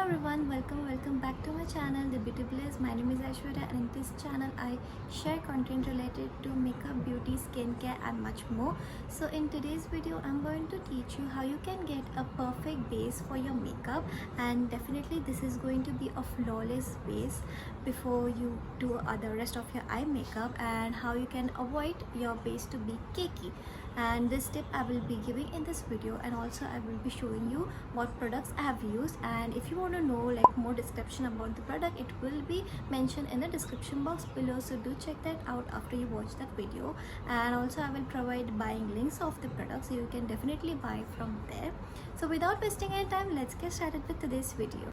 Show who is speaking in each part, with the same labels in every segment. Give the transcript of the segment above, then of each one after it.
Speaker 1: everyone, welcome back to my channel The Beauty Bliss. My name is Aishwarya and in this channel I share content related to makeup, beauty, skincare and much more. So in today's video I'm going to teach you how you can get a perfect base for your makeup, and definitely this is going to be a flawless base before you do the rest of your eye makeup, and how you can avoid your base to be cakey. And this tip I will be giving in this video, and also I will be showing you what products I have used. And if you want to know like more description about the product, it will be mentioned in the description box below, so do check that out after you watch that video. And also I will provide buying links of the product, so you can definitely buy from there. So without wasting any time, let's get started with today's video.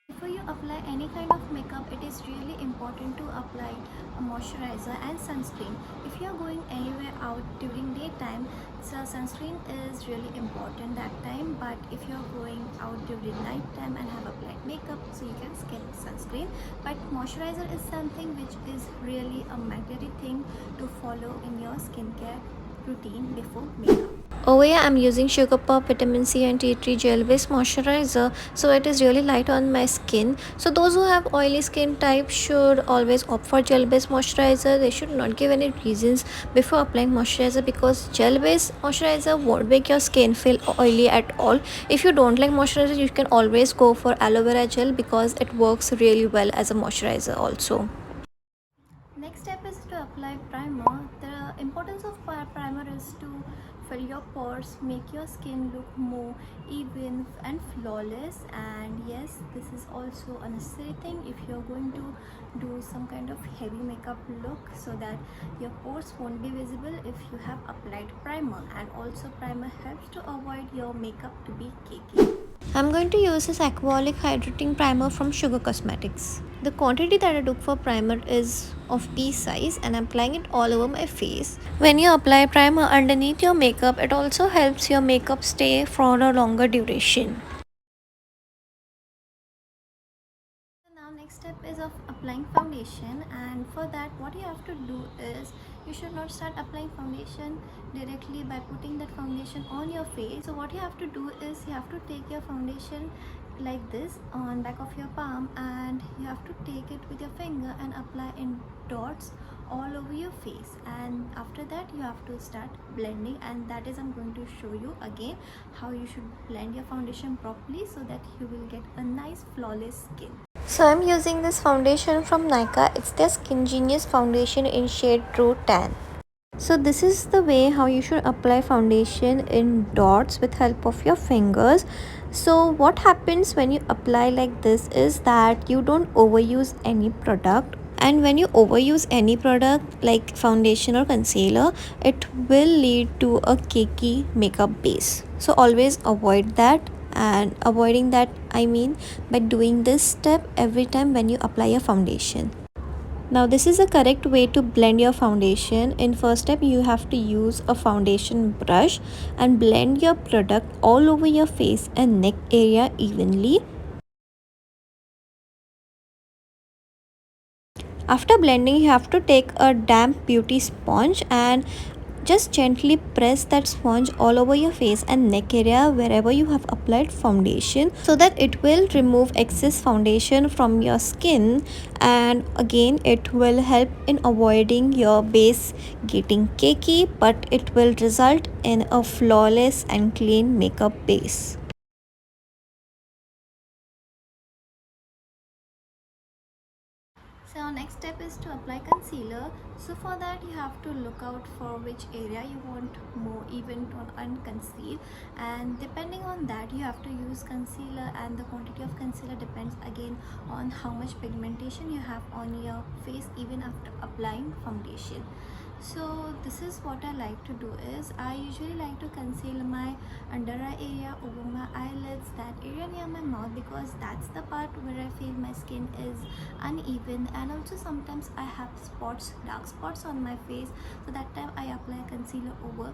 Speaker 1: Before you apply any kind of makeup, it is really important to apply a moisturizer and sunscreen. If you are going anywhere out during daytime, so sunscreen is really important that time. But if you are going out during night time and have applied makeup, so you can skip sunscreen. But moisturizer is something which is really a mandatory thing to follow in your skincare routine before makeup. Over here I'm using Sugar Pop Vitamin C and Tea Tree Gel Based Moisturizer, so it is really light on my skin. So those who have oily skin type should always opt for gel based moisturizer. They should not give any reasons before applying moisturizer, because gel based moisturizer won't make your skin feel oily at all. If you don't like moisturizer, you can always go for aloe vera gel because it works really well as a moisturizer also. Next step is to apply primer. The importance of primer is to fill your pores, make your skin look more even and flawless. And yes, this is also a necessary thing if you're going to do some kind of heavy makeup look, so that your pores won't be visible if you have applied primer. And also primer helps to avoid your makeup to be cakey. I'm going to use this Aqualic Hydrating Primer from Sugar Cosmetics. The quantity that I took for primer is of pea size, and I'm applying it all over my face. When you apply primer underneath your makeup, it also helps your makeup stay for a longer duration. Now next step is of applying foundation, and for that what you have to do is you should not start applying foundation directly by putting that foundation on your face. So what you have to do is you have to take your foundation like this on back of your palm, and you have to take it with your finger and apply in dots all over your face. And after that you have to start blending, and that is I'm going to show you again how you should blend your foundation properly so that you will get a nice flawless skin. So I'm using this foundation from Nykaa. It's their Skin Genius foundation in shade True Tan. So this is the way how you should apply foundation in dots with help of your fingers. So what happens when you apply like this is that you don't overuse any product. And when you overuse any product like foundation or concealer, it will lead to a cakey makeup base. So always avoid that. And avoiding that I mean by doing this step every time when you apply your foundation. Now this is the correct way to blend your foundation. In first step you have to use a foundation brush and blend your product all over your face and neck area evenly. After blending, you have to take a damp beauty sponge and just gently press that sponge all over your face and neck area wherever you have applied foundation, so that it will remove excess foundation from your skin. And again it will help in avoiding your base getting cakey, but it will result in a flawless and clean makeup base. So next step is to apply concealer. So for that you have to look out for which area you want more even tone and conceal, and depending on that you have to use concealer. And the quantity of concealer depends again on how much pigmentation you have on your face even after applying foundation. So this is what I like to do is I usually like to conceal my under eye area, over my eyelids, that area near my mouth, because that's the part where I feel my skin is uneven. And also sometimes I have spots, dark spots on my face, so that time I apply concealer over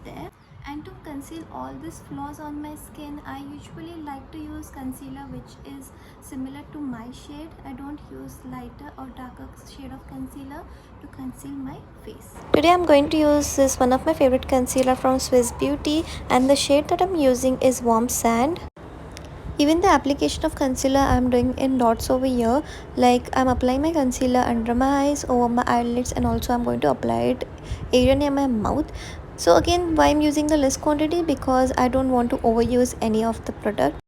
Speaker 1: there. And to conceal all these flaws on my skin, I usually like to use concealer which is similar to my shade. I don't use lighter or darker shade of concealer to conceal my face. Today I'm going to use this one of my favorite concealer from Swiss Beauty, and the shade that I'm using is Warm Sand. Even the application of concealer I'm doing in dots over here, like I'm applying my concealer under my eyes, over my eyelids, and also I'm going to apply it area near my mouth. So again, why I'm using the less quantity, because I don't want to overuse any of the product.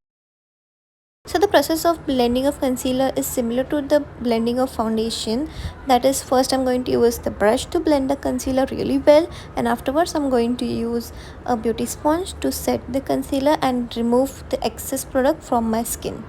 Speaker 1: So the process of blending of concealer is similar to the blending of foundation. That is, first I'm going to use the brush to blend the concealer really well, and afterwards I'm going to use a beauty sponge to set the concealer and remove the excess product from my skin.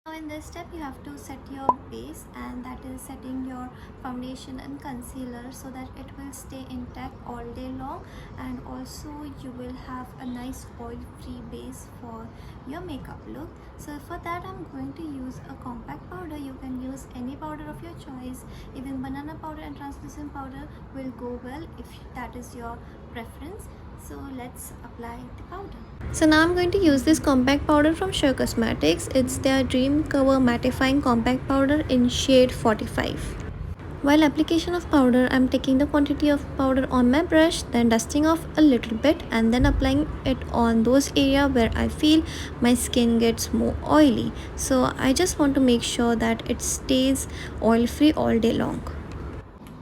Speaker 1: Now in this step you have to set your base, and that is setting your foundation and concealer so that it will stay intact all day long, and also you will have a nice oil free base for your makeup look. So for that I'm going to use a compact powder. You can use any powder of your choice. Even banana powder and translucent powder will go well if that is your preference. So let's apply the powder. So now I'm going to use this compact powder from Sheer Cosmetics. It's their Dream Cover Mattifying Compact Powder in shade 45. While application of powder, I'm taking the quantity of powder on my brush, then dusting off a little bit, and then applying it on those areas where I feel my skin gets more oily. So I just want to make sure that it stays oil free all day long.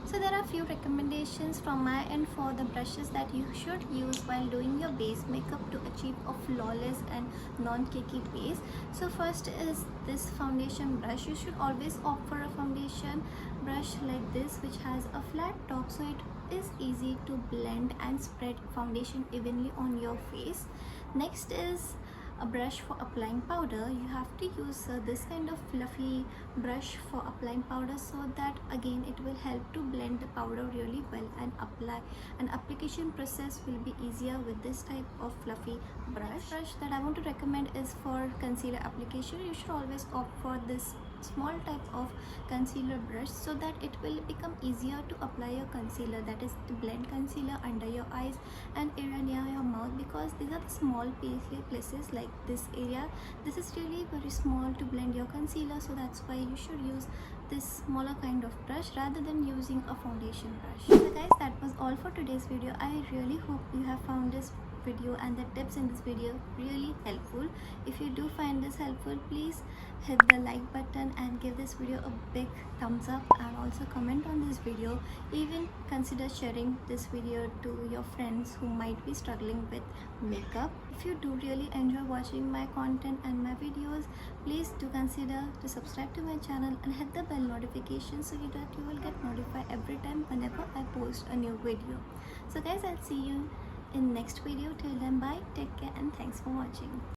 Speaker 1: So there are few recommendations from my end for the brushes that you should use while doing your base makeup to achieve a flawless and non-cakey base. So first is this foundation brush. You should always opt for a foundation brush like this, which has a flat top, so it is easy to blend and spread foundation evenly on your face. Next is a brush for applying powder. You have to use this kind of fluffy brush for applying powder, so that again it will help to blend the powder really well and apply, and application process will be easier with this type of fluffy brush that I want to recommend is for concealer application. You should always opt for this small type of concealer brush, so that it will become easier to apply your concealer, that is to blend concealer under your eyes and area near your mouth, because these are the small places like this area. This is really very small to blend your concealer, so that's why you should use this smaller kind of brush rather than using a foundation brush. So guys, that was all for today's video. I really hope you have found this video and the tips in this video really helpful. If you do find this helpful, please hit the like button and give this video a big thumbs up, and also comment on this video. Even consider sharing this video to your friends who might be struggling with makeup. If you do really enjoy watching my content and my videos, please do consider to subscribe to my channel and hit the bell notification so that you will get notified every time whenever I post a new video. So guys, I'll see you in next video. Till then, bye, take care, and thanks for watching.